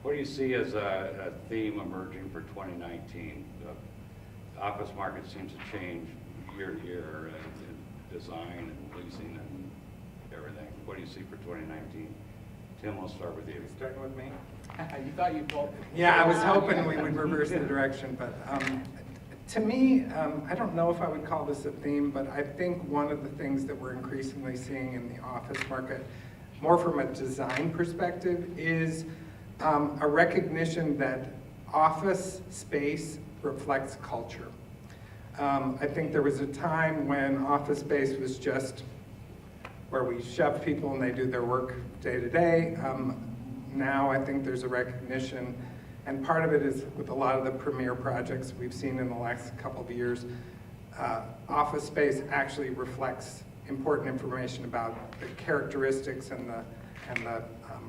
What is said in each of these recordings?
What do you see as a theme emerging for 2019? The office market seems to change year to year in design and leasing and everything. What do you see for 2019? Tim, we'll start with you. Starting with me? You thought you'd both. Yeah, I was hoping we would reverse the direction, but to me, I don't know if I would call this a theme, but I think one of the things that we're increasingly seeing in the office market, more from a design perspective, is a recognition that office space reflects culture. I think there was a time when office space was just where we shove people and they do their work day to day. Now I think there's a recognition, and part of it is with a lot of the premier projects we've seen in the last couple of years, office space actually reflects important information about the characteristics and the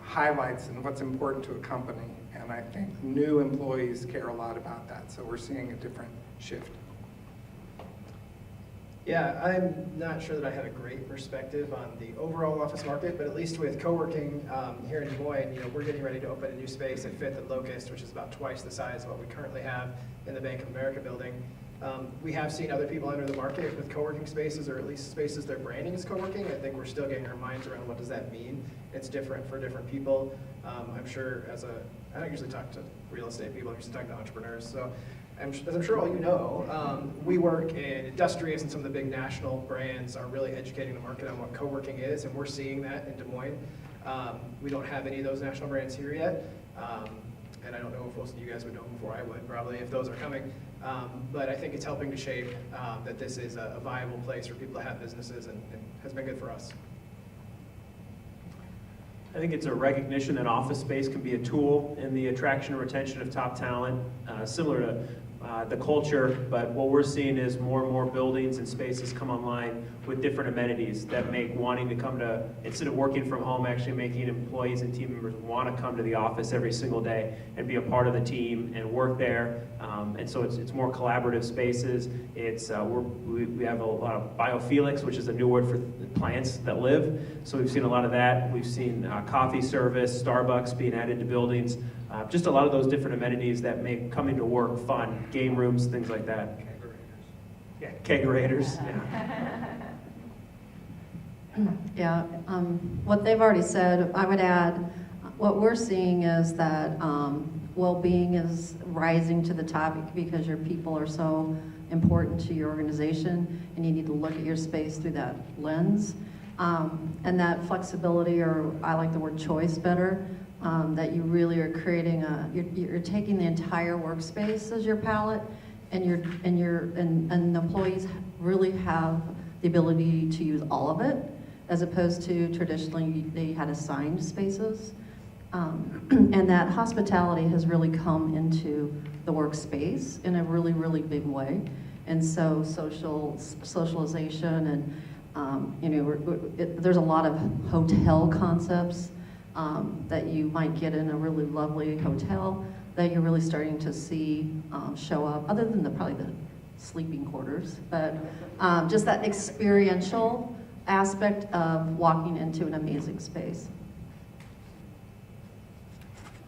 highlights and what's important to a company. And I think new employees care a lot about that, so we're seeing a different shift. Yeah, I'm not sure that I have a great perspective on the overall office market, but at least with Coworking here in Des Moines, we're getting ready to open a new space at 5th and Locust, which is about twice the size of what we currently have in the Bank of America building. We have seen other people enter the market with co-working spaces, or at least spaces their branding is co-working. I think we're still getting our minds around what does that mean. It's different for different people. I'm sure I don't usually talk to real estate people, I usually talk to entrepreneurs. So as I'm sure all you know, we work in Industrious, and some of the big national brands are really educating the market on what co-working is, and we're seeing that in Des Moines. We don't have any of those national brands here yet, and I don't know if most of you guys would know them before I would, probably, if those are coming. But I think it's helping to shape that this is a viable place for people to have businesses, and has been good for us. I think it's a recognition that office space can be a tool in the attraction and retention of top talent, similar to the culture, but what we're seeing is more and more buildings and spaces come online with different amenities that make wanting to come to, instead of working from home, actually making employees and team members want to come to the office every single day and be a part of the team and work there. And so it's more collaborative spaces. It's we have a lot of biophilics, which is a new word for plants that live. So we've seen a lot of that. We've seen coffee service, Starbucks being added to buildings. Just a lot of those different amenities that make coming to work fun, game rooms, things like that. Kegerators. Yeah, kegerators. Yeah. What they've already said, I would add, what we're seeing is that well-being is rising to the top because your people are so important to your organization, and you need to look at your space through that lens. And that flexibility, or I like the word choice better, that you really are creating you're taking the entire workspace as your palette, and the employees really have the ability to use all of it, as opposed to traditionally they had assigned spaces. And that hospitality has really come into the workspace in a really, really big way. And so socialization and there's a lot of hotel concepts that you might get in a really lovely hotel that you're really starting to see show up, other than probably the sleeping quarters, but just that experiential aspect of walking into an amazing space.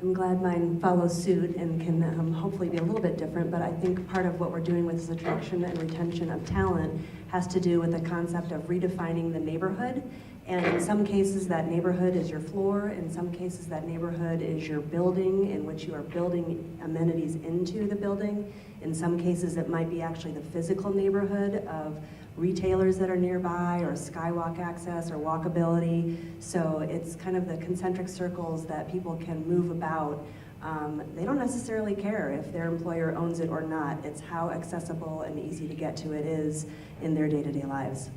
I'm glad mine follows suit and can hopefully be a little bit different, but I think part of what we're doing with this attraction and retention of talent has to do with the concept of redefining the neighborhood. And in some cases, that neighborhood is your floor. In some cases, that neighborhood is your building in which you are building amenities into the building. In some cases, it might be actually the physical neighborhood of retailers that are nearby, or skywalk access, or walkability. So it's kind of the concentric circles that people can move about. They don't necessarily care if their employer owns it or not. It's how accessible and easy to get to it is in their day-to-day lives.